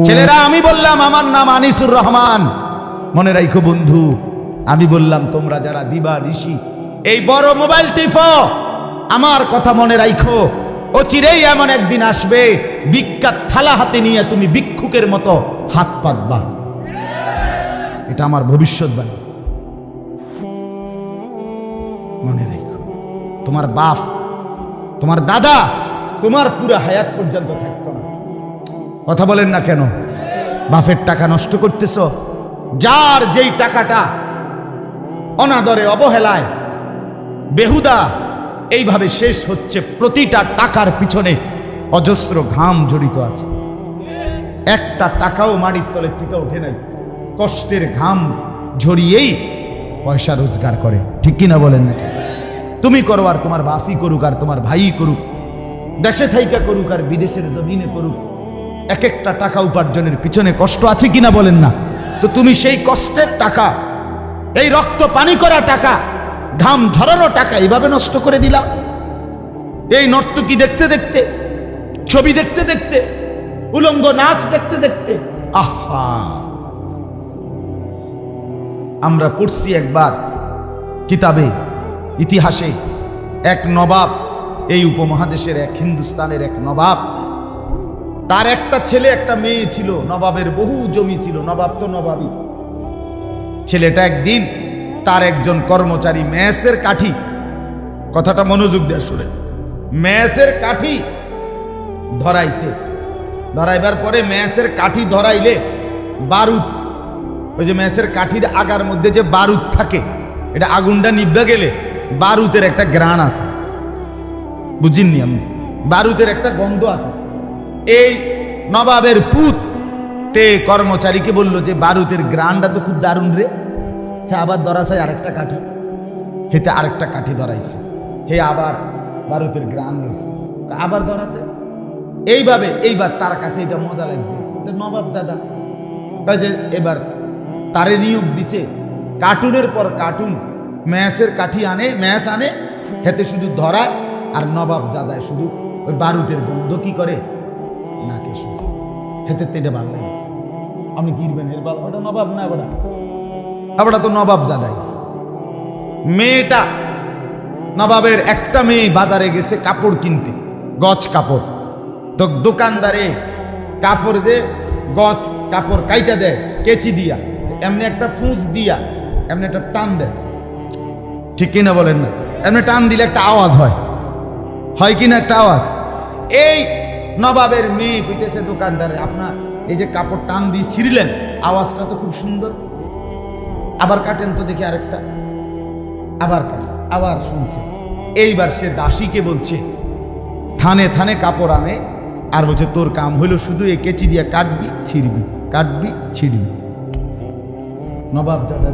ছেলেরা, আমি বললাম আমার নাম আনিসুর রহমান, মনে রাখো বন্ধু, আমি বললাম তোমরা যারা দিবা নিশি এই বড় মোবাইল টিপো, আমার কথা মনে রাখো, অচিরেই এমন একদিন আসবে ভিক্ষার থালা হাতে নিয়ে তুমি ভিক্ষুকের মতো হাত পাতবা। এটা আমার ভবিষ্যৎবাণী, মনে রাখো। তোমার বাপ, তোমার দাদা, তোমার পুরো হায়াত পর্যন্ত থাকতো না। কথা বলেন না কেন? বাপের টাকা নষ্ট করতেছ। যার যেই টাকাটা অনাদরে, অবহেলায়, বেহুদা এইভাবে শেষ হচ্ছে, প্রতিটা টাকার পিছনে অজস্র ঘাম জড়িত আছে। একটা টাকাও মাটির তলের থেকে ওঠে নাই, কষ্টের ঘাম ঝরিয়েই পয়সা রোজগার করে। ঠিক কিনা বলেন না? তুমি করো আর তোমার বাপই করুক আর তোমার ভাই করুক, দেশে থাইকা করুক আর বিদেশের জমিনে করুক, এক একটা টাকা উপার্জনের পিছনে কষ্ট আছে কিনা বলেন না? তো তুমি সেই কষ্টের টাকা, এই রক্ত পানি করা টাকা, ঘাম ঝরানো টাকা এইভাবে নষ্ট করে দিলা। এই নর্তকী দেখতে দেখতে, ছবি দেখতে দেখতে, উলঙ্গ নাচ দেখতে দেখতে। আহা, আমরা পড়ছি একবার কিতাবে, ইতিহাসে, এক নবাব, এই উপমহাদেশের এক হিন্দুস্তানের এক নবাব, তার একটা ছেলে একটা মেয়ে ছিল। নবাবের বহু জমি ছিল, নবাব তো নবাবই। ছেলেটা একদিন তার একজন কর্মচারী মেসের কাঠি, কথাটা মনোযোগ দিয়ে শুনে, মেসের কাঠি ধরাইছে। ধরাইবার পরে মেসের কাঠি ধরাইলে বারুদ, ওই যে মেসের কাঠির আগার মধ্যে যে বারুদ থাকে, এটা আগুনটা নিভা গেলে বারুদের একটা গ্রান আছে, বুঝিনি আমি, বারুদের একটা গন্ধ আছে। এই নবাবের পুত তে কর্মচারীকে বলল যে বারুদের গ্রানটা তো খুব দারুণ রে, আবার ধরাছে আরেকটা কাঠি। হেতে আরেকটা কাঠি ধরাইছে, হে আবার বারুদের গ্রান রয়েছে, আবার ধরাছে। এইভাবে এইবার তার কাছে এটা মজা লাগছে। নবাব দাদা যে এবার তারে নিয়োগ দিছে, কার্টুনের পর কার্টুন ম্যাসের কাঠি আনে, ম্যাস আনে, হেতে শুধু ধরায়, আর নবাব জাদায় শুধু ওই বারুদের গন্ধ কি করে নাকে শুধু, হেতে তেটে ভালো লাগে। আপনি কিনবেন এর বাল, ওটা নবাব না, ওটা তো নবাব জাদাই। মেয়েটা, নবাবের একটা মেয়ে বাজারে গেছে কাপড় কিনতে, গজ কাপড়। তো দোকানদারে কাপড় যে গজ কাপড় কাইটা দেয় কেচি দিয়া, এমনি একটা ফুঁস দিয়া এমনি একটা টান দেয়, ঠিক কিনা বলেন না? এমনি টান দিলে একটা আওয়াজ হয় কিনা একটা আওয়াজ। এই নবাবের মেয়ে কইতেছে দোকানদারে, আপনার এই যে কাপড় টান দিয়ে ছিঁড়লেন, আওয়াজটা তো খুব সুন্দর, আবার কাটেন তো দেখি আরেকটা। আবার কাটছে, আবার শুনছে। এইবার সে দাসীকে বলছে, থানে থানে কাপড় আনে, আর বলছে তোর কাম হইল শুধু এই কেচি দিয়া কাটবি ছিঁড়বি, কাটবি ছিঁড়বি। নবাব দাদা,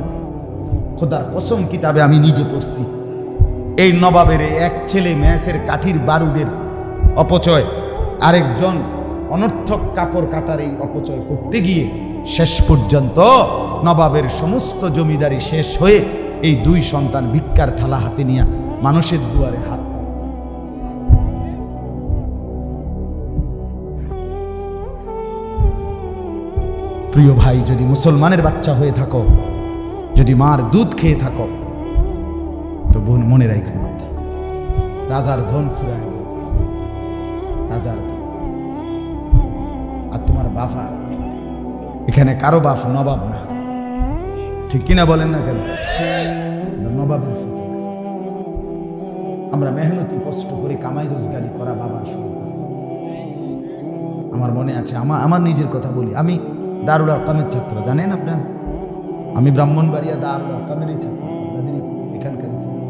খোদার কসম কিতাবে আমি নিজে পড়ছি, এই নবাবের এক ছেলে ম্যাসের কাঠির বারুদের অপচয়, আরেকজন অনর্থক কাপড় কাটার এই অপচয় করতে গিয়ে শেষ পর্যন্ত নবাবের সমস্ত জমিদারি শেষ হয়ে এই দুই সন্তান ভিক্ষার থালা হাতে নিয়ে মানুষের দুয়ারে হাত পাচ্ছে। প্রিয় ভাই, যদি মুসলমানের বাচ্চা হয়ে থাকো, যদি মার দুধ খেয়ে থাকো, তো বোন মনে রাখো কথা, রাজার ধন ফুরায়, রাজার ধন। আর তোমার বাফা এখানে কারো বাপ নবাব না, ঠিক কিনা বলেন না কেন? নবাবের সাথে আমরা মেহনতি কষ্ট করে কামাই রোজগারি করা বাবার সন্তান। আমার মনে আছে, আমার নিজের কথা বলি, আমি দারুল আরকামের ছাত্র, জানেন আপনারা? আমি ব্রাহ্মণবাড়িয়া দারুল আরকামেরই ছাত্র, আপনাদের এখানকার ছাত্র।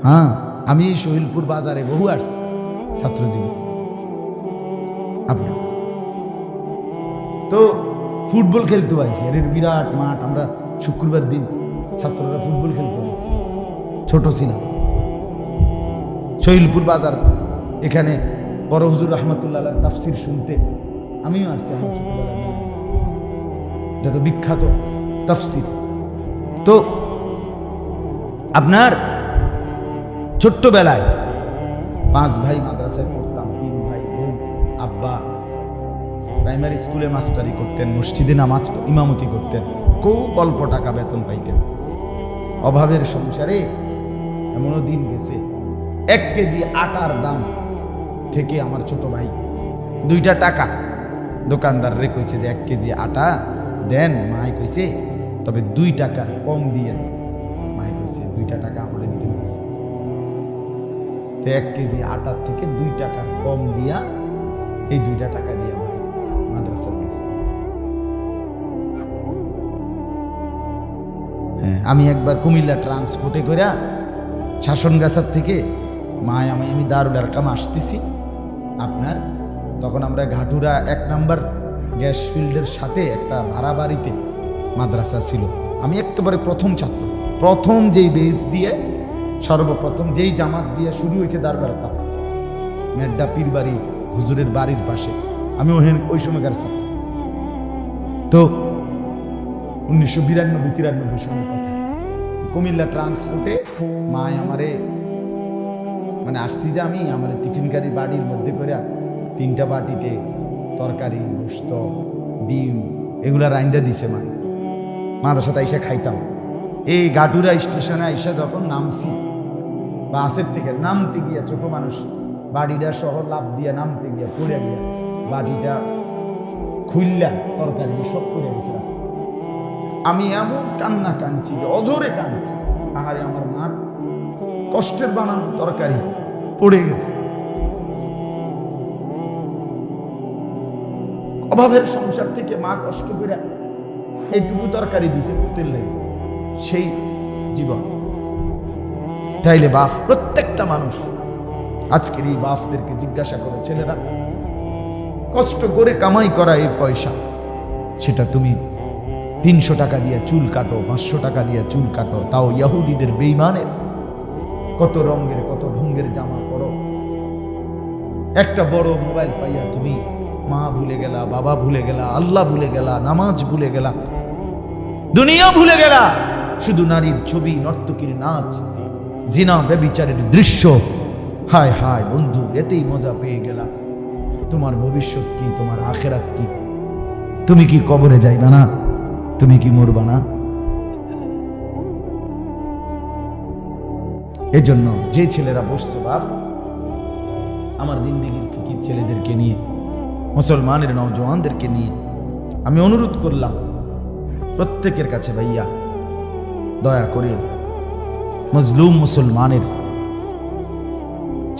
হ্যাঁ, আমি এই শহীদপুর বাজারে বহু আসছি ছাত্রজীবী। আপনার তো ফুটবল খেলতে পাইছি, আর এর বিরাট মাঠ, আমরা শুক্রবার দিন ছাত্ররা ফুটবল খেলতে পাইছি। ছোট ছিলাম, শহীদপুর বাজার, এখানে বড় হুজুর রহমতুল্লাহ তাফসির শুনতে আমিও আসছি। আমার ছোটবেলায় এটা তো বিখ্যাত তাফসির। তো আপনার ছোট্টবেলায় 5 ভাই মাদ্রাসায় পড়তাম, 3 ভাই বোন, আব্বা প্রাইমারি স্কুলে মাস্টারি করতেন, মসজিদে নামাজ ইমামতি করতেন, খুব অল্প টাকা বেতন পাইতেন। অভাবের সংসারে এমনও দিন গেছে 1 কেজি আটার দাম থেকে আমার ছোট ভাই 2টা টাকা দোকানদার রে কইছে যে 1 কেজি আটা দেন, মাই কইছে তবে 2 টাকার কম দিয়েন। মাই কইছে 2টা টাকা আমারে দিতে কইছে, তো 1 কেজি আটার থেকে 2 টাকার কম দিয়া এই 2টা টাকা দিয়া ভাই মাদ্রাসার গেছে। হ্যাঁ, আমি একবার কুমিল্লা ট্রান্সপোর্টে করে শাসনগাছার থেকে আমি দারুল আরকাম আসতেছি আপনার, তখন আমরা ঘাটুরা 1 নম্বর গ্যাস ফিল্ডের সাথে একটা ভাড়া বাড়িতে মাদ্রাসা ছিল। আমি একেবারে প্রথম ছাত্র, প্রথম যেই বেজ দিয়ে সর্বপ্রথম যেই জামাত দিয়ে শুরু হয়েছে দারুল আরকাম, মেড্ডা পীরবাড়ি হুজুরের বাড়ির পাশে, আমি ওই সময়কার ছাত্র। তো 1992-93 সালের কথা। কুমিল্লা ট্রান্সপোর্টে মায় আমারে মানে আসছি যে আমি আমার টিফিন গাড়ি বাড়ির মধ্যে করে 3টা বাটিতে তরকারি, গোশত, ডিম এগুলা রাইন্দা দিছে। মাদের সাথে আইসা খাইতাম। এই গাটুরা স্টেশনে আইসা যখন নামছি, বাসের থেকে নামতে গিয়া ছোট মানুষ বাড়িটা সহ লাভ দিয়া নামতে গিয়া পড়ে গিয়া বাটিটা খুললা তরকারি সব করে গেছে রাস্তা। আমি এমন কান্না কাঁদছি যে অজরে কাঁদছি, আহারে আমার মার কষ্টের বানানো তরকারি পড়ে গেছে। অভাবের সংসার থেকে মা কষ্ট করে এইটুকু তরকারি দিছে পুতের লাগে, সেই জীবন। তাইলে বাপ, প্রত্যেকটা মানুষ আজকের এই বাপদেরকে জিজ্ঞাসা করো, ছেলেরা কষ্ট করে কামাই করা এই পয়সা, সেটা তুমি 300 টাকা দিয়ে চুল কাটো, 500 টাকা দিয়ে চুল কাটো, তাও ইহুদিদের বেঈমানের কত রঙের কত ঢঙ্গের জামা পরো। একটা বড় মোবাইল পাইয়া তুমি মা ভুলে গেলা, বাবা ভুলে গেলা, আল্লাহ ভুলে গেলা, নামাজ ভুলে গেলা, দুনিয়া ভুলে গেলা, শুধু নারীর ছবি, নর্তকীর নাচ, জিনা ব্যভিচারের দৃশ্য। হায় হায় বন্ধু, এতেই মজা পেয়ে গেলা। তোমার ভবিষ্যৎ কি? তোমার আখিরাত কি? তুমি কি কবরে যাইবা না? তুমি কি মরবা না? এজন্য যে ছেলেরা বসছো বাপ, আমার জিন্দেগির ফিকির ছেলেদেরকে নিয়ে, মুসলমানের নওজওয়ানদেরকে নিয়ে আমি অনুরোধ করলাম প্রত্যেকের কাছে, ভাইয়া দয়া করে মজলুম মুসলমানের,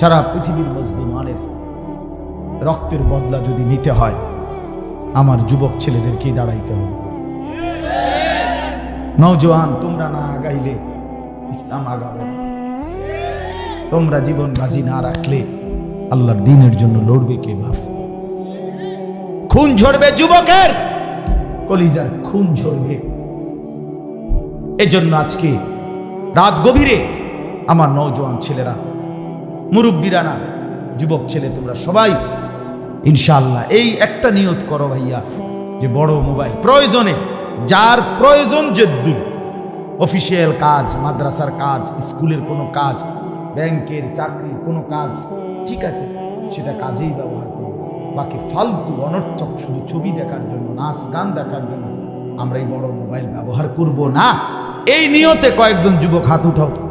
সারা পৃথিবীর মজলুমানের রক্তের বদলা যদি নিতে হয়, আমার যুবক ছেলেদেরকেই দাঁড়াইতে হবে। নওজওয়ান, তোমরা না আগাইলে ইসলাম আগাবে না। তোমরা জীবন বাজি না রাখলে আল্লাহর দ্বীনের জন্য লড়বে কে বাপ? খুন ঝরবে যুবকের, কলিজার খুন ঝরবে। এজন্য আজকে রাত গভীরে আমার নওজওয়ান ছেলেরা, মুরব্বীরা না, যুবক ছেলে, তোমরা সবাই ইনশাআল্লাহ এই একটা নিয়ত করো ভাইয়া, যে বড় মোবাইল প্রয়োজনে, যার প্রয়োজন যদ্দূর, অফিসিয়াল কাজ, মাদ্রাসার কাজ, স্কুলের কোনো কাজ, ব্যাংকের চাকরি, কোনো কাজ, ঠিক আছে, সেটা কাজেই ব্যবহার করব। বাকি ফালতু অনর্থক শুধু ছবি দেখার জন্য, নাচ গান দেখার জন্য আমরা এই বড় মোবাইল ব্যবহার করব না। এই নিয়তে কয়েকজন যুবক হাত উঠাও তো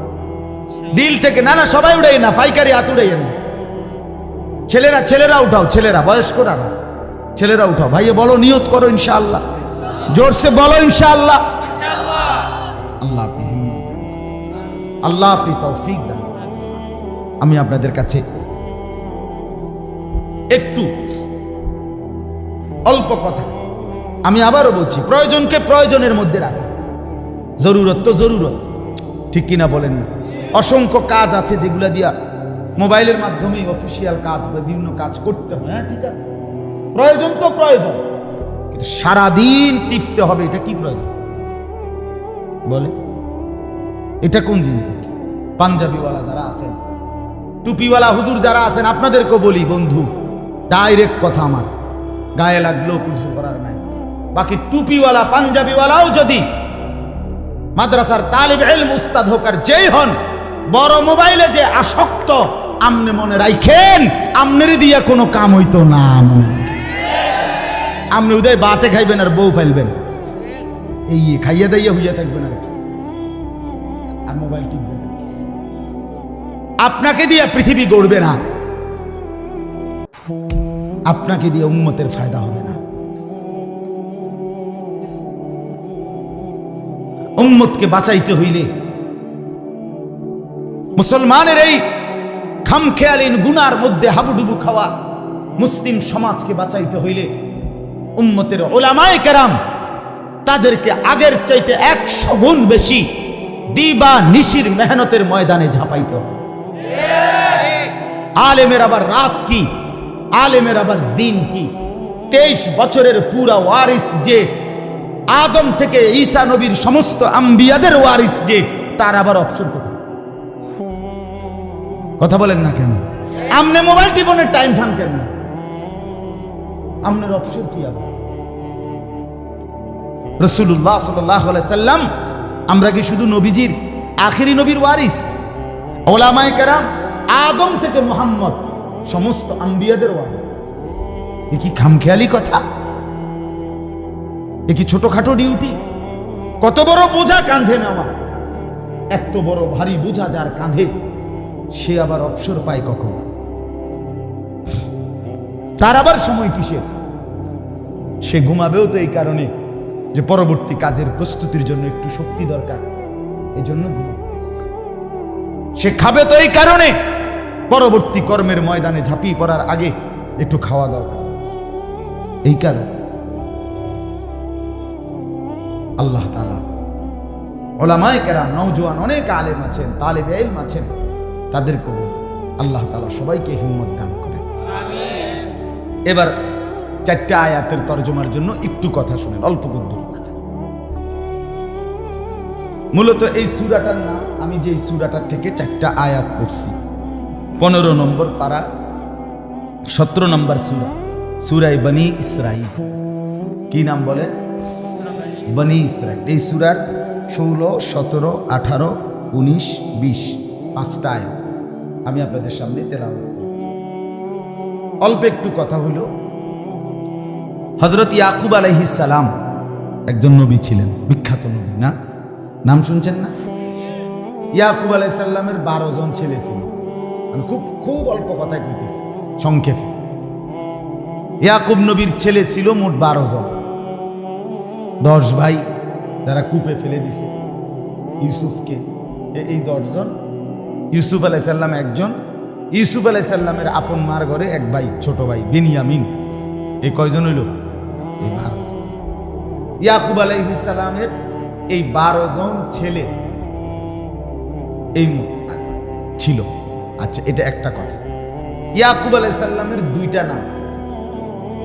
দিল থেকে। না না, সবাই উড়াই না, পাইকারি হাত উড়াইয়েন না। ছেলেরা উঠাও, ছেলেরা, বয়স্করা না, ছেলেরা উঠাও। ভাইয়া বলো, নিয়ত করো ইনশাআল্লাহ, জোরসে বলো ইনশাআল্লাহ। আল্লাহ আপনি হিম্মত দান, আল্লাহ আপনি তৌফিক দান। আমি আপনাদের কাছে একটু অল্প কথা, আমি আবারও বলছি, প্রয়োজনকে প্রয়োজনের মধ্যে রাখা, জরুরত তো জরুরত, ঠিক কিনা বলেন না? অসংখ্য কাজ আছে যেগুলা দিয়া মোবাইলের মাধ্যমে অফিসিয়াল কাজ বা বিভিন্ন কাজ করতে হয়, হ্যাঁ ঠিক আছে, প্রয়োজন তো প্রয়োজন, কিন্তু সারাদিন টিপতে হবে, এটা কি প্রয়োজন বলে? এটা কোন জিনিস? পাঞ্জাবিওয়ালা যারা আছেন, টুপিওয়ালা হুজুর যারা আছেন, আপনাদেরকেও বলি বন্ধু, ডাইরেক্ট কথা আমার, গায়ে লাগলেও কিছু করার নাই। বাকি টুপিওয়ালা পাঞ্জাবিওয়ালাও যদি মাদ্রাসার তালিব ইলম উস্তাদ হোক আর যেই হন, বড় মোবাইলে যে আসক্ত, আমনে মনে রাখেন, আমনেরই দিয়া কোনো কাম হইতো না। আপনি উদয় বাতে খাইবেন আর বউ ফেলবেন, এই খাইয়া দাইয়া হইয়া থাকবেন আর কি, আর মোবাইল টিপবেন। আপনাকে দিয়ে পৃথিবী গড়বে না, আপনাকে দিয়ে উম্মতের ফায়দা হবে না। উম্মতকে বাঁচাইতে হইলে, মুসলমানের এই খামখেয়ালিন গুনার মধ্যে হাবুডুবু খাওয়া মুসলিম সমাজকে বাঁচাইতে হইলে উম্মতের উলামায়ে কেরাম তাদেরকে আগের চাইতে 100 গুণ বেশি দিবা নিশির মেহনতের ময়দানে ঝাঁপাইতে হবে। আলেমের আবার রাত কি, আলেমের আবার দিন কি? 23 বছরের পুরা ওয়ারিস যে, আদম থেকে ঈসা নবীর সমস্ত আম্বিয়াদের ওয়ারিস যে, তার আবার অবসর কোথায়? কথা বলেন না কেন? আমনে মোবাইল টিপনের টাইম ফান কেন? আমনের অবসর কি? আবার রাসূলুল্লাহ সাল্লাল্লাহু আলাইহি সাল্লাম, আমরা কি শুধু নবীজির আখেরি নবীর ওয়ারিস? উলামায়ে কেরাম আদম থেকে মুহাম্মদ সমস্ত আম্বিয়াদের ওয়ারিস। এ কি খামখেয়ালি কথা? এ কি ছোটখাটো ডিউটি? কত বড় বোঝা কাঁধে নেওয়া, এত বড় ভারী বোঝা যার কাঁধে, সে আবার অবসর পায় কখন? তার আবার সময় কিসের? সে ঘুমাবেও তো এই কারণে যে পরবর্তী কাজের প্রস্তুতির জন্য একটু শক্তি দরকার, এই জন্য সে খাবে তো এই কারণে পরবর্তী কর্মের ময়দানে ঝাঁপিয়ে পড়ার আগে একটু খাওয়া দরকার, এই কারণে। আল্লাহ তাআলা উলামায়ে কেরাম, নওজোয়ান অনেক আলেম আছেন, তালেবে ইলম আছেন, তাদেরকে আল্লাহ তাআলা সবাইকে হিম্মত দান করেন। আমিন। এবার 4টা আয়াতের তরজমার জন্য একটু কথা শুনেন, অল্প গদ্য কথা। মূলত এই সূরাটার নাম, আমি যে এই সূরাটার থেকে 4টা আয়াত পড়ছি, 15 নম্বর পারা, 17 নম্বর সূরা, সূরা বনী ইসরাঈল। কি নাম বলে? বনী ইসরাঈল। এই সূরার 16, 17, 18, 19, 20 5টা আয়াত আমি আপনাদের সামনে তেলাওয়াত করছি। অল্প একটু কথা হইল, হযরত ইয়াকুব আলাইহিস সালাম একজন নবী ছিলেন, বিখ্যাত নবী না? নাম শুনছেন না? ইয়াকুব আলাইহিস সালামের 12 জন ছেলে ছিল। আমি খুব অল্প কথায় কইতেছি, সংক্ষেপে। ইয়াকুব নবীর ছেলে ছিল মোট 12 জন। 10 ভাই যারা কূপে ফেলে দিছে ইউসুফকে, এই 10 জন। ইউসুফ আলাইহিস সালাম একজন, ইউসুফ আলাইহিস সালামের আপন মার ঘরে এক ভাই, ছোট ভাই বিনিয়ামিন। এই কয়জন হইল? এই 12 জন। ইয়াকুব আলাইহিস সালামের এই 12 জন ছেলে এই ছিল। আচ্ছা, এটা একটা কথা। ইয়াকুব আলাইহিস সালামের 2টা নাম,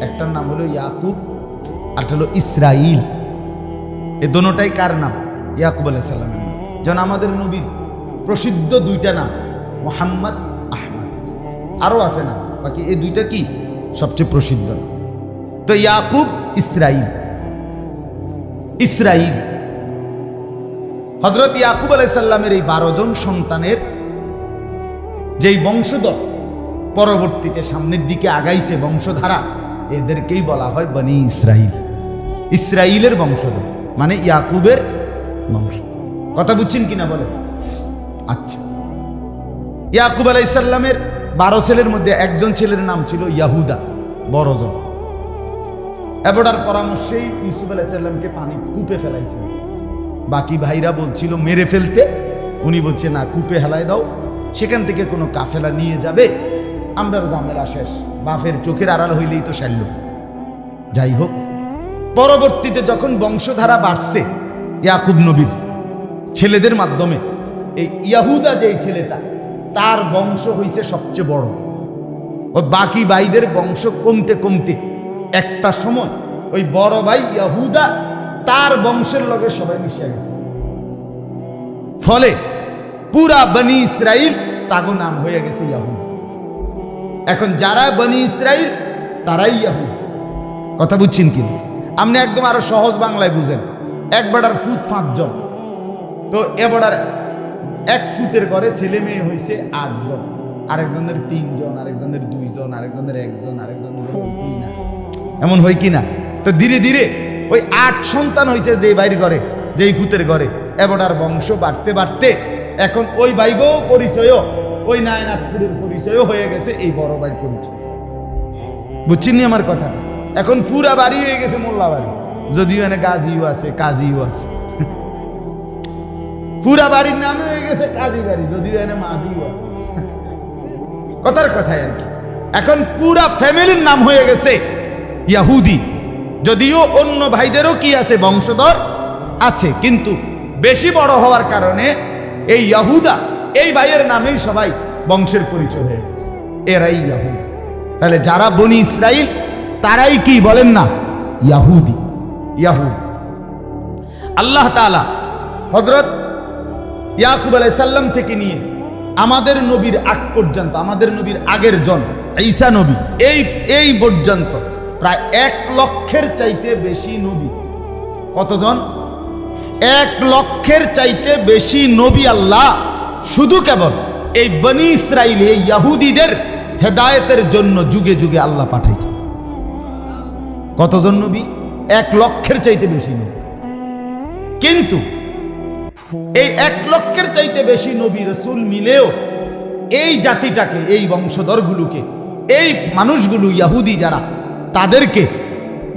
একটার নাম হলো ইয়াকুব, আরটা হলো ইসরাইল। এই দুটোটাই কার নাম? ইয়াকুব আলাইহিস সালামের নাম। যেমন আমাদের নবীর প্রসিদ্ধ 2টা নাম, মুহাম্মদ, আহমদ, আরো আছে না, বাকি এই 2টা কি সবচেয়ে প্রসিদ্ধ। তো ইয়াকুব, ইসরাইল। ইসরাইল হযরত ইয়াকুব আলাইহিস সালামের এই 12 জন সন্তানের যেই বংশধর পরবর্তীতে সামনের দিকে আগাইছে বংশধারা, এদেরকেই বলা হয় বনী ইসরাইল। ইসরাইলের বংশধর মানে ইয়াকুবের বংশ। কথা বুঝছেন কিনা বলে? আচ্ছা, ইয়াকুব আলাইহিস সালামের 12 ছেলের মধ্যে একজন ছেলের নাম ছিল ইয়াহুদা, বড় জন। এবড়ার পরামর্শেই ইউসুফ আলাইহিস সালামকে পানি কূপে ফেলাইছিল। বাকি ভাইরা বলছিল মেরে ফেলতে, উনি বলছে না, কূপে হেলায় দাও, সেখান থেকে কোনো কাফেলা নিয়ে যাবে, আমরার ঝামেলা শেষ, বাপের চোখের আড়াল হইলেই তো সারল। যাই হোক, পরবর্তীতে যখন বংশধারা বাড়ছে ইয়াকুব নবীর ছেলেদের মাধ্যমে, এই ইয়াহুদা যেই ছেলেটা, তার বংশ হইছে সবচেয়ে বড়। ও বাকি ভাইদের বংশ কমতে কমতে একটা সময় ওই বড় ভাই ইয়াহুদা তার বংশের লগে সবাই মিশে গেছে। ফলে পুরা বনী ইসরাইল তাগো নাম হয়ে গেছে ইয়াহুদ। এখন যারা বনী ইসরাইল তারাই ইয়াহুদ। কথা বুঝছেন কি? আপনি একদম আরো সহজ বাংলায় বুঝেন। এক বেড়ার ফুট 5 জন, তো এ বেড়ার 1 ফুটের ঘরে ছেলে মেয়ে হয়েছে 8 জন, আরেকজনের 3 জন, আরেকজনের 2 জন, আরেকজনের 1 জন, আরেকজনের হয়েছেই না। এমন হয় কি না? তো তো ধীরে ধীরে ওই 8 সন্তান হয়েছে যে ভাইয়ের ঘরে, যেই ফুতের ঘরে, এবার আর বংশ বাড়তে বাড়তে এখন ওই ভাইগো পরিচয়ও ওই নায়নাথপুরের পরিচয়ও হয়ে গেছে এই বড় ভাইয়ের পরিচয়। বুঝছেন নি আমার কথা? এখন পুরা বাড়ি হয়ে গেছে মোল্লা বাড়ি, যদিও এনে গাজিও আছে, কাজীও আছে। পুরা বাড়ির নামে হয়ে গেছে কাজী বাড়ি, যদিও এনে মাঝিও আছে। কথার কথাই আর কি। এখন পুরা ফ্যামিলির নাম হয়ে গেছে ইয়াহুদি, যদিও অন্য ভাইদেরও কি আছে, বংশধর আছে, কিন্তু বেশি বড় হওয়ার কারণে এই ইয়াহুদা এই ভাইয়ের নামেই সবাই বংশের পরিচয় হয়ে গেছে, এরাই ইয়াহুদা। তাহলে যারা বনি ইসরাইল তারাই কি বলেন না, ইয়াহুদি। ইয়াহুদ আল্লাহ তাআলা হযরত ইয়াকুব আলাইহিস সালাম থেকে নিয়ে আমাদের নবীর আগ পর্যন্ত, আমাদের নবীর আগের জন ঈসা নবী, এই পর্যন্ত প্রায় 1 লক্ষের চাইতে বেশি নবী। কতজন? 1 লক্ষের চাইতে বেশি নবী আল্লাহ শুধু কেবল এই বনি ইসরাইল, এই ইয়াহুদীদের হেদায়েতের জন্য যুগে যুগে আল্লাহ পাঠাইছে। কতজন নবী? 1 লক্ষের চাইতে বেশি নবী। কিন্তু এই 1 লক্ষের চাইতে বেশি নবী রাসূল মিলেও এই জাতিটাকে, এই বংশধরগুলোকে, এই মানুষগুলো ইয়াহুদি যারা, তাদেরকে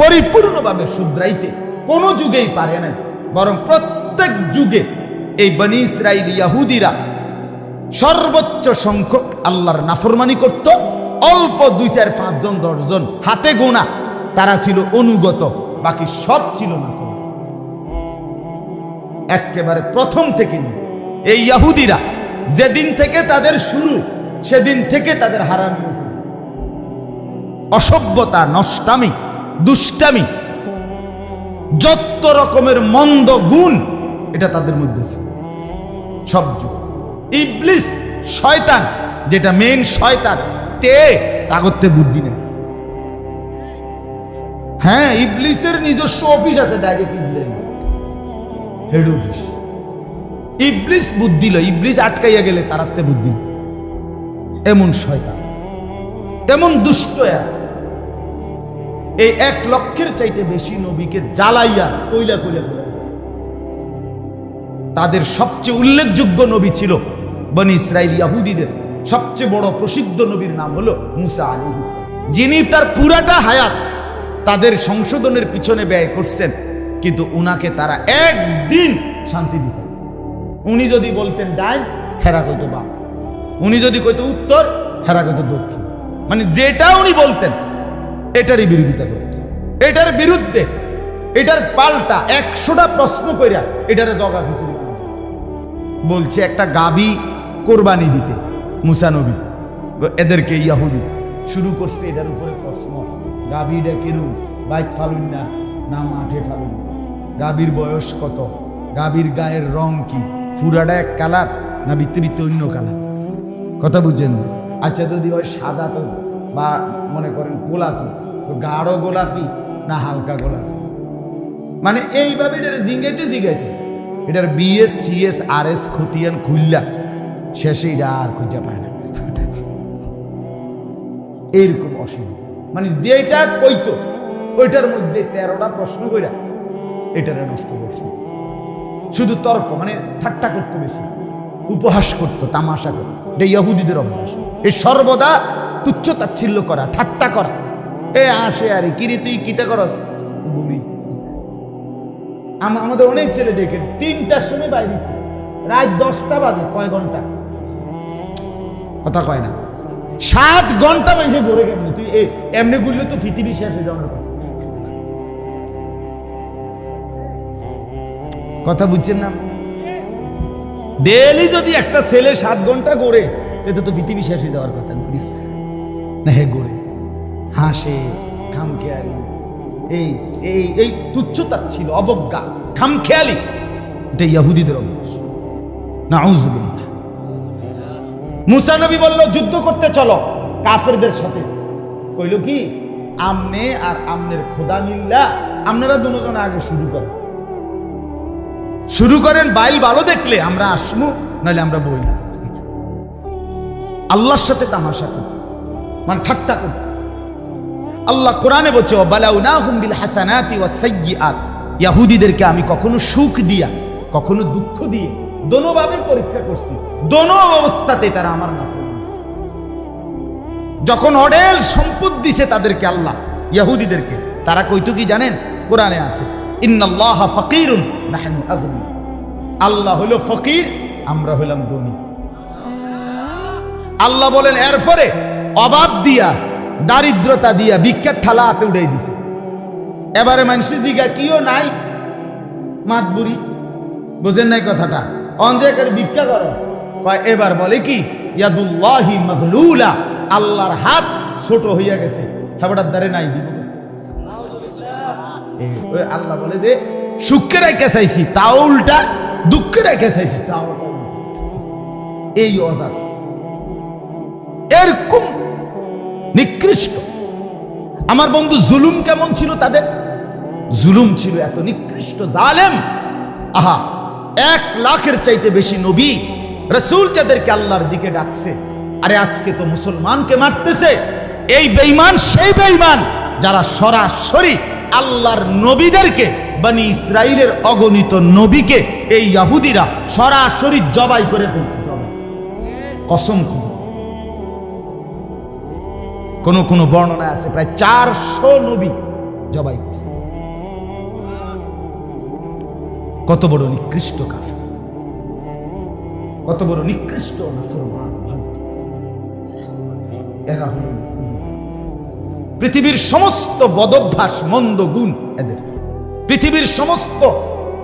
পরিপূর্ণভাবে শুধরাইতে কোনো যুগেই পারে না। বরং প্রত্যেক যুগে এই বনি ইসরাইল ইয়াহুদিরা সর্বোচ্চ সংখ্যক আল্লাহর নাফরমানি করত। অল্প 2, 4, 5 জন 10 জন হাতে গোনা তারা ছিল অনুগত, বাকি সব ছিল নাফরমান। একেবারে প্রথম থেকে নিয়ে এই ইয়াহুদিরা যেদিন থেকে তাদের শুরু, সেদিন থেকে তাদের হারামি, অসভ্যতা, নষ্টামি, দুষ্টামি, যত রকমের মন্দ গুণ এটা তাদের মধ্যে ছিল সব যুগ। ইবলিস শয়তান, যেটা মেইন শয়তান, তাগতে বুদ্ধি নেই। হ্যাঁ, ইবলিসের নিজস্ব অফিস আছে, ডাইরেক্ট ইসরায়েল হেড অফিস। ইবলিস বুদ্ধি লয়, ইবলিস আটকাইয়া গেলে তারাতে বুদ্ধি নেই। এমন শয়তান, এমন দুষ্ট। এই 1 লক্ষের চাইতে বেশি নবীকে জ্বালাইয়া কইলা কইলা করে তাদের সবচেয়ে উল্লেখযোগ্য নবী ছিল বনি ইসরাইল ইয়াহুদীদের সবচেয়ে বড় প্রসিদ্ধ নবীর নাম হলো মুসা আলাইহিস সালাম, যিনি তার পুরাটা হায়াত তাদের সংশোধনের পিছনে ব্যয় করছেন, কিন্তু উনাকে তারা একদিন শান্তি দিয়েছেন। উনি যদি বলতেন ডাইন, হেরা কইতো বাম। উনি যদি কইতো উত্তর, হেরা কইতো দক্ষিণ। মানে যেটা উনি বলতেন এটারই বিরোধিতা করত, এটার বিরুদ্ধে, এটার পাল্টা 100টা প্রশ্ন কইরা এটারে জগা খিচুড়ি বলছে। একটা গাবি কোরবানি দিতে মুসা নবী এদেরকে ইয়াহুদি শুরু করছে এটার উপরে প্রশ্ন, গাবিটা কিরু, বাইক ফালুন না মাঠে ফালুন, গাবির বয়স কত, গাবির গায়ের রং কি, ফুরাটা এক কালার না বিত্তে বিত্তে অন্য কালার, কথা বুঝছেন? আচ্ছা যদি হয় সাদা, তো বা মনে করেন গোলাপি, তো গাঢ় গোলাপি না হালকা গোলাপি। মানে এইভাবে এটার জিগাইতে এটার BS CS RS খতিয়ান খুললা শেষে এটা আর খুঁজে পায় না। এইরকম অসুবিধা, মানে যেটা কইতো ওইটার মধ্যে 13টা প্রশ্ন কইরা এটারে নষ্ট করছে। শুধু তর্ক, মানে ঠাট্টা করতো বেশি, উপহাস করতো, তামাশা করতো। এটা ইহুদিদের অভ্যাস, এই সর্বদা তুচ্ছ তাচ্ছিল্য করা, ঠাট্টা করা। এ আসে আরে কিরে তুই কিতা করস বুড়ি। আমাদের অনেক ছেলে দেখে 3টার সময় বাইরে, রাত 10টা বাজে, কয় ঘন্টা কথা কয় না, 7 ঘন্টা মানুষে ঘুরে কেমনি, তুই এমনি ঘুরলে তো পৃথিবী শেষ হয়ে যাওয়ার কথা। কথা বুঝছেন না? ডেলি যদি একটা ছেলে 7 ঘন্টা ঘুরে, এতে তো পৃথিবী শেষ হয়ে যাওয়ার কথা না। হে ঘুরে, হাসে, খামখেয়ালি, এই তুচ্ছতা ছিল, অবজ্ঞা, খামখেয়ালি, এটা ইহুদিদের অভ্যাস। নাউযুবিল্লাহ। মুসা নবী বলল যুদ্ধ করতে চলো কাফেরদের সাথে। কইল কি, আমনে আর আমনের খোদা মিল্লা, আপনারা দুজন আগে শুরু করেন, বাইল ভালো দেখলে আমরা আসমু, নাহলে আমরা বই না। আল্লাহর সাথে তামাশা করি, মানে ঠাট্টা করি। আল্লাহ কোরআনে বলছে ওয়াবালাউনাহুম বিল হাসানাতি ওয়াস সাইয়্যাত, ইহুদিদেরকে আমি কখনো সুখ দিয়া কখনো দুঃখ দিয়ে দোনোভাবে পরীক্ষা করছি, দোনো অবস্থাতে তারা আমার নাফরমানি করছে। যখন অঢেল সম্পদ দিছে তাদেরকে আল্লাহ ইহুদিদেরকে, তারা কইতো কি জানেন? কোরআনে আছে ইন্নাল্লাহা ফাকিরুন নাহনু আগনিয়া, আল্লাহ হলো ফকির, আমরা হইলাম ধনী। আল্লাহ বলেন এরপরে অভাব দিয়া দারিদ্রতা দিয়া ভিক্ষার থালা হাতে উঠাই দিছে। এবারে মানুষের জিগা কিও নাই মাতবুরি, বুঝেন নাই কথাটা? অঞ্জেকের ভিক্ষা করো কয়, এবার বলে কি ইয়াদুল্লাহি মাগলুলা, আল্লাহর হাত ছোট হইয়া গেছে, হেবাটার দ্বারে নাই দিব। আল্লাহ বলে যে সুখে রেখে চাইছি তাও উল্টা, দুঃখে রেখে চাইছি তাও উল্টা। এই অজাত এরকম নিকৃষ্ট। আমার বন্ধু জুলুম কেমন ছিল তাদের? জুলুম ছিল এত নিকৃষ্ট, জালেম। আহা, 1 লাখের চাইতে বেশি নবী রাসূল যাদেরকে আল্লাহর দিকে ডাকছে, আরে আজকে তো মুসলমানকে মারতেছে। এই বেঈমান সেই বেঈমান যারা সরাসরি আল্লাহর নবীদেরকে, বনি ইসরাইলের অগণিত নবীকে এই ইহুদিরা সরাসরি জবাই করে ফেলছে। কসম খুব, কোন বর্ণনায় আছে প্রায় 400 নবী জবাই করছে। কত বড় নিকৃষ্ট কাফের, কত বড় নিকৃষ্ট নাফরমান ভক্ত এরা হল। পৃথিবীর সমস্ত বদভ্যাস, মন্দ গুণ এদের। পৃথিবীর সমস্ত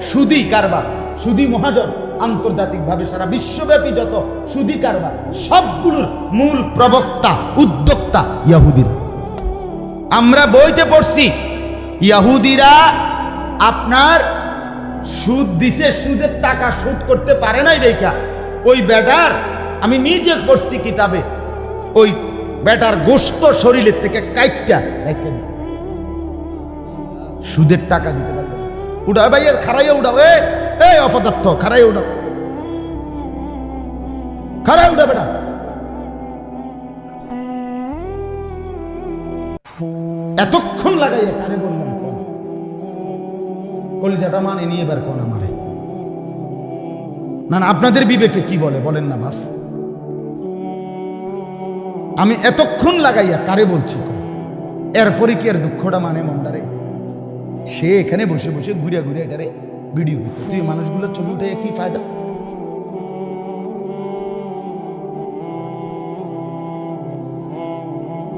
সুদী কারবার, সুদী মহাজন, আন্তর্জাতিকভাবে সারা বিশ্বব্যাপী যত সুদী কারবার, সবগুলোর মূল প্রবক্তা, উদ্যোক্তা ইহুদিরা। আমরা বইতে পড়ছি ইহুদিরা আপনার সুদ দিছে, সুদের টাকা শোধ করতে পারে নাই দেখা ওই বেটার, আমি নিজে পড়ছি কিতাবে, ওই বেটার গোশত শরীরের থেকে কাইটটা রেখে দিছে। সুদের টাকা দিতে পারবে না। উঠাও ভাইয়া, খারাইয়া উঠাও, এই অপদার্থ, খারাইয়া উঠাও, খারাই উঠা বেটা। এতক্ষণ লাগাইয়া কারে বললাম, কলিজাটা মানে নিয়ে এবার কোন আমারে না, আপনাদের বিবেকে কি বলে বলেন না বাপ? আমি এতক্ষণ লাগাইয়া কারে বলছি, এরপরে কি আর দুঃখটা মানে মন্দারে? সে এখানে বসে বসে ঘুরে ঘুরে এটারে ভিডিও করতে, তুই মানুষগুলোর ছবি উঠে কি ফায়দা?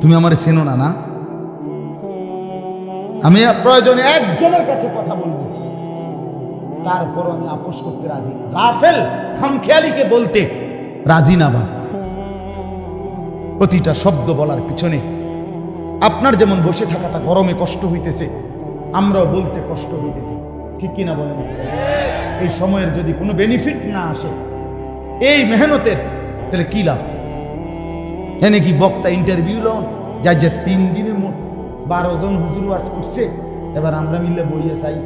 তুমি আমার চেনো না, না? আমি প্রয়োজনে একজনের কাছে কথা বলবো, তারপরও আমি আপোষ করতে রাজি না। গাফেল খামখেয়ালিকে বলতে রাজি না বাপ। প্রতিটা শব্দ বলার পিছনে আপনার যেমন বসে থাকাটা গরমে কষ্ট হইতেছে, আমরাও বলতে কষ্ট হইতেছে, ঠিক কিনা বলেন? এই সময়ের যদি কোনো বেনিফিট না আসে এই মেহনতের, তাহলে কি লাভ? এনে কি বক্তা ইন্টারভিউ লন যা যে 3 দিনের মোট 12 জন হুজুর ওয়াজ করছে, এবার আমরা মিলে বইয়ে চাই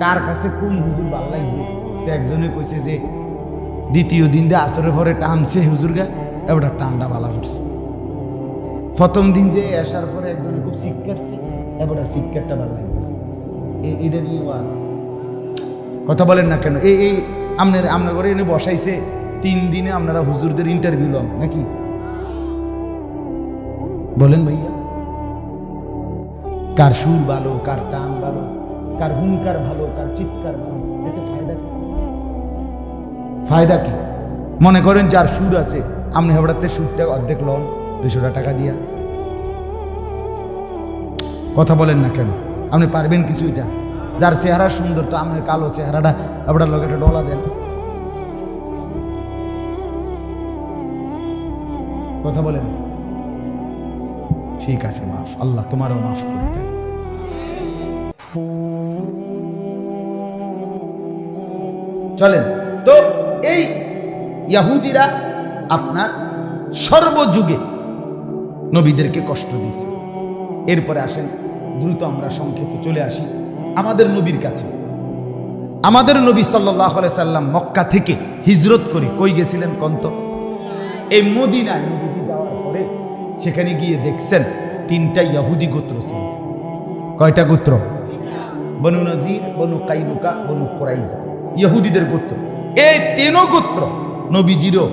কার কাছে কোন হুজুর ভাল লাগছে। তো একজনে কইছে যে দ্বিতীয় দিন দিয়ে আসরের পরে টানছে হুজুর গা, এবার টানটা ভালো ফুটছে। প্রথম দিন যে আসার পরে একজনে খুব শিখ কাটছে, এবার শিক্ষাটা ভালো লাগছে। এটা নিয়ে ওয়াজ কথা বলেন না কেন? এই আপনার ঘরে এনে বসাইছে 3 দিনে আপনারা হুজুরদের ইন্টারভিউ লন নাকি? বলেন ভাইয়া, কার সুর ভালো, কার টান ভালো, কার হুঙ্কার ভালো, কার চিৎকার ভালো, এতে ফায়দা কি? ফায়দা কি? মনে করেন যার সুর আছে, আপনি হেবড়াতে সুরটা অর্ধেক লন 200 টাকা দিয়া। কথা বলেন না কেন? আপনি পারবেন কিছু? এটা যার চেহারা সুন্দর, তো আপনার কালো চেহারাটা আপনার লোক একটা ডলা দেন। কথা বলেন। ঠিক আছে, মাফ, আল্লাহ তোমারও মাফ করে দেন। চলেন তো, এই ইহুদিরা আপনার সর্বযুগে নবীদেরকে কষ্ট দিয়েছে। এরপরে আসেন দ্রুত আমরা সংক্ষেপে চলে আসি আমাদের নবীর কাছে। আমাদের নবী সাল্লাল্লাহু আলাইহি সাল্লাম মক্কা থেকে হিজরত করে কই গেছিলেন কন্ত? এই মদিনায় নবী যাওয়ার পরে সেখানে গিয়ে দেখছেন 3টা ইহুদি গোত্র ছিল। কয়টা গোত্র? বনু নজির, বনু কাইনুকা, বনু কুরাইজা, ইহুদিদের গোত্র। এই 3 গোত্র নবীজিরও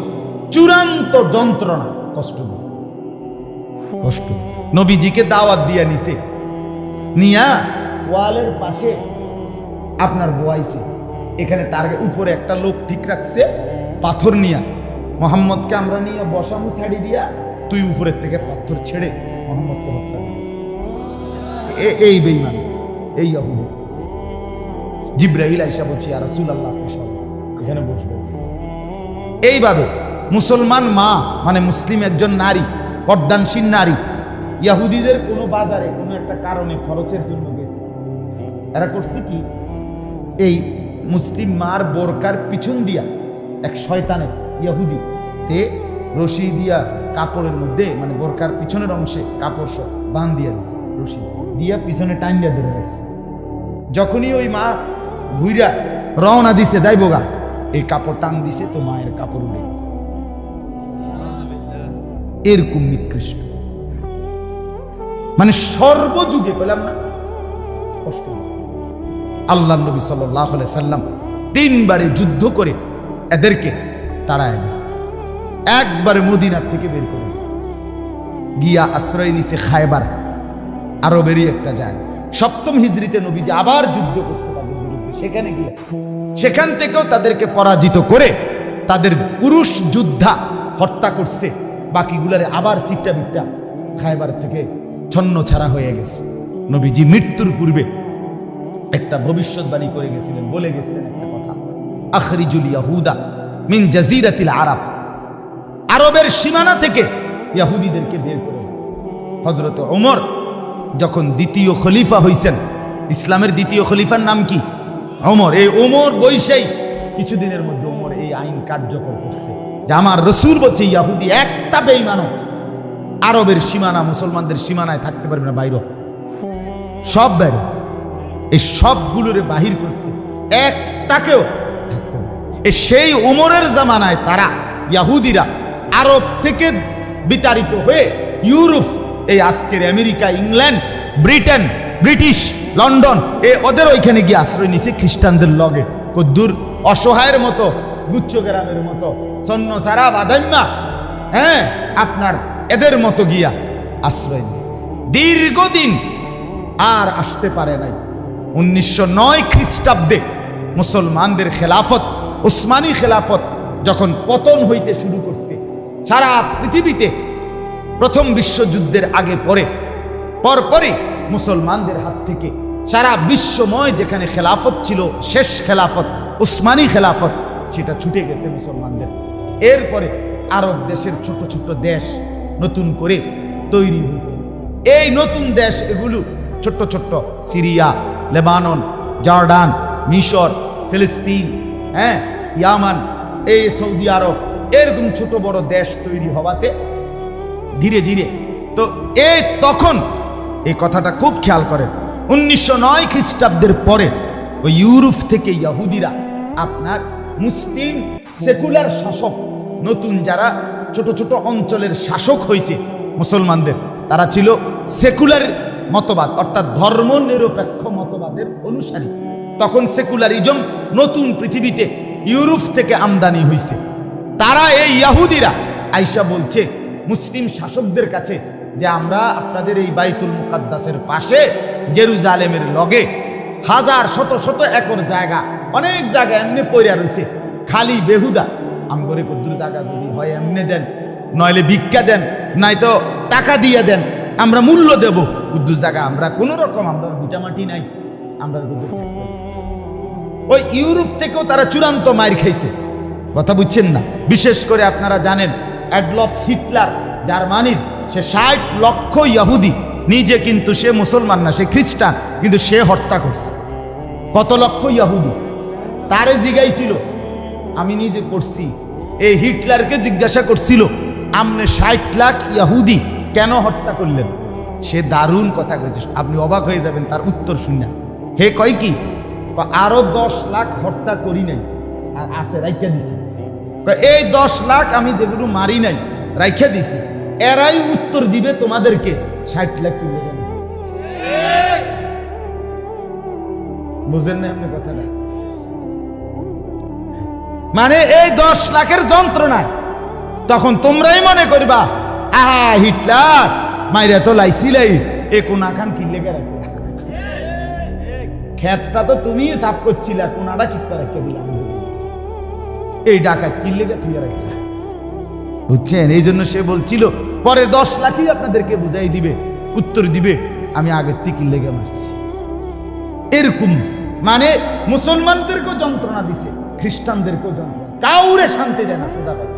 চূড়ান্ত যন্ত্রণা কষ্ট দিয়েছে। নবীজিকে দাওয়াত দিয়া নিছে, নিয়া ওয়ালের পাশে আপনার বোয়াইছে, এখানে টার্গেট উপরে একটা লোক ঠিক রাখছে পাথর নিয়া, মোহাম্মদকে আমরা নিয়ে বসামু ছাড়ি দিয়া, তুই উপরের থেকে পাথর ছেড়ে মোহাম্মদকে হত্যা করবি। এই বেঈমান, এই ইহুদি। জিবরাইল আইসা বলছি ইয়া রাসূলুল্লাহ আপনি সব এখানে বসবেন। এইভাবে মুসলমান মা মানে মুসলিম একজন নারী, পর্দানশীল নারী, ইহুদিদের কোনো বাজারে কোনো একটা কারণে খরচের জন্য গেছে, এরা করছে কি, এই মুসলিম মার বোরকার পিছন দিয়া এক শয়তানে ইহুদি তে রশি দিয়া কাপড়ের মধ্যে মানে বোরকার পিছনের অংশে কাপড় সব বাঁধ দিয়া দিছে, রশি দিয়া পিছনে টান দিয়া ধরে রাখছে। যখনই ওই মা ঘুইরা রওনা দিছে যাইব গা, এই কাপড় টান দিছে তো মায়ের কাপড় উড়ে গেছে। এরকম নিকৃষ্ট, মানে সর্বযুগে পেলাম না কষ্ট। আল্লাহ নবী সাল্লাল্লাহু আলাইহি সাল্লাম 3 বারে যুদ্ধ করে এদেরকে তাড়ায় গেছে, একবারে মদিনার থেকে বের করে গেছে, গিয়া আশ্রয় নিছে খায়বার, আরবেরই একটা জায়গা। 7ম হিজরিতে নবীজি আবার যুদ্ধ করছে তাদের বিরুদ্ধে, সেখানে গিয়ে সেখান থেকেও তাদেরকে পরাজিত করে তাদের পুরুষ যোদ্ধা হত্যা করছে, বাকিগুলারে আবার সিটটা বিটটা খায়বার থেকে ছন্ন ছাড়া হয়ে গেছে। নবীজি মৃত্যুর পূর্বে একটা ভবিষ্যৎবাণী করে গেছিলেন, বলে গেছিলেন একটা কথা, আখরিজুল ইয়াহুদা মিন জাজিরাতিল আরব, আরবের সীমানা থেকে ইহুদিদেরকে বের করে। হযরত ওমর যখন 2য় খলিফা হইছেন, ইসলামের 2য় খলিফার নাম কি? ওমর। এই ওমর বৈশাই কিছুদিনের মধ্যে ওমর এই আইন কার্যকর করছে যে আমার রাসূল বলছে ইহুদি একটা বেঈমান আরবের সীমানা মুসলমানদের সীমানায় থাকতে পারবে না, বাইরে সব বাইরে, এই সবগুলোরে বাহির করছে, একটাকেও থাকতে দেয়। সেই ওমরের জামানায় তারা ইহুদিরা আরব থেকে বিতাড়িত হয়ে ইউরোপ, এই আজকের America, England, Britain, British, London, ওদের ওইখানে গিয়ে আশ্রয় নিছে খ্রিস্টানদের লগে। কদ্দুর অসহায়ের মতো, গুচ্ছগ্রামের মতো, সন্ন সারা বাদাম্মা, হ্যাঁ আপনার এদের মতো গিয়া আশ্রয় নিছে। দীর্ঘদিন আর আসতে পারে নাই। 1909 খ্রিস্টাব্দে মুসলমানদের খেলাফত, উসমানী খেলাফত যখন পতন হইতে শুরু করছে সারা পৃথিবীতে, প্রথম বিশ্বযুদ্ধের আগে পরে পরপরই মুসলমানদের হাত থেকে সারা বিশ্বময় যেখানে খেলাফত ছিল, শেষ খেলাফত উসমানী খেলাফত, সেটা ছুটে গেছে মুসলমানদের। এরপরে আরব দেশের ছোট ছোট দেশ নতুন করে তৈরি হয়েছে। এই নতুন দেশ এগুলো ছোট্ট ছোট্ট সিরিয়া, লেবানন, জর্ডান, মিশর, ফিলিস্তিন, হ্যাঁ ইয়ামান, এই সৌদি আরব, এরকম ছোট বড় দেশ তৈরি হওয়াতে ধীরে ধীরে তো তখন এই কথাটা খুব খেয়াল করেন, 1909 খ্রিস্টাব্দের পরে ওই ইউরোপ থেকে ইহুদিরা আপনার মুসলিম সেকুলার শাসক, নতুন যারা ছোট ছোট অঞ্চলের শাসক হয়েছে মুসলমানদের, তারা ছিল সেকুলার মতবাদ অর্থাৎ ধর্ম নিরপেক্ষ মতবাদের অনুসারী। তখন সেকুলারিজম নতুন পৃথিবীতে ইউরোপ থেকে আমদানি হয়েছে। তারা এই ইহুদিরা আইসা বলছে মুসলিম শাসকদের কাছে যে আমরা আপনাদের এই বাইতুল মুকাদ্দাসের পাশে জেরুজালেমের লগে হাজার শত শত একর জায়গা, অনেক জায়গা এমনি পড়ে রয়েছে খালি বেহুদা, আমগরে কদ্দুর জায়গা যদি হয় এমনি দেন, নইলে ভিক্ষা দেন, নাই তো টাকা দিয়ে দেন, আমরা মূল্য দেব, কদ্দুর জায়গা আমরা কোনো রকম, আমরা ভিটামাটি নাই, আমরা ওই ইউরোপ থেকেও তারা চূড়ান্ত মাইর খাইছে। কথা বুঝছেন না? বিশেষ করে আপনারা জানেন অ্যাডলফ হিটলার জার্মানির, সে 60 লক্ষ ইহুদি, নিজে কিন্তু সে মুসলমান না, সে খ্রিস্টান, কিন্তু সে হত্যা করছে কত লক্ষ ইহুদি। তারে জিগাইছিল, আমি নিজে করছি, এই হিটলারকে জিজ্ঞাসা করছিল আপনি 60 লাখ ইহুদি কেন হত্যা করলেন? সে দারুণ কথা কইছে, আপনি অবাক হয়ে যাবেন তার উত্তর শুনে। হে কয় কি, আরো 10 লাখ হত্যা করি নাই আর আছে রাইখা দিছি, এই 10 লাখ আমি যেগুলো মারি নাই রাইখা দিছি, এরাই উত্তর দিবে তোমাদেরকে 60 লাখ কিনলে কেন? বুঝেন না আপনি কথাটা? মানে এই 10 লাখের যন্ত্রণা তখন তোমরাই মনে করবা আহা হিটলার মাইরা তো লাইছিলাই এ কোনা খান কিনলে কে রাখতে, ক্ষেতটা তো তুমি সাফ করছিলা, কোনাটা কিনতে রাখতে দিলাম, এই ডাকাত কিনলে কে তুই রাখলা। বুঝছেন? এই জন্য সে বলছিল পরে 10 লাখই আপনাদেরকে বুঝাই দিবে, উত্তর দিবে আমি আগের টিকির লেগে মারছি। এরকম মানে মুসলমানদেরকেও যন্ত্রণা দিছে, খ্রিস্টানদেরকেও যন্ত্রণা, কাউরে শান্তি দেয় না, সোজা কথা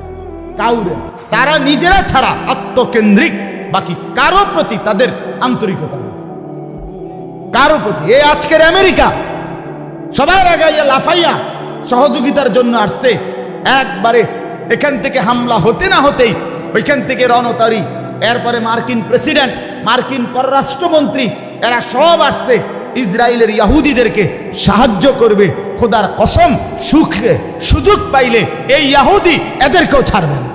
কাউরে। তারা নিজেরা ছাড়া আত্মকেন্দ্রিক, বাকি কারো প্রতি তাদের আন্তরিকতা নেই, কারো প্রতি। এই আজকের আমেরিকা সবার আগাইয়া লাফাইয়া সহযোগিতার জন্য আসছে, একবারে এখান থেকে হামলা হতে না হতেই ওইখান থেকে রণতারি, এরপরে মার্কিন প্রেসিডেন্ট, মার্কিন পররাষ্ট্রমন্ত্রী, এরা সব আসছে ইসরায়েলের ইহুদিদেরকে সাহায্য করবে। খোদার কসম, সুযোগ পাইলে এই ইহুদি এদেরকেও ছাড়বে না।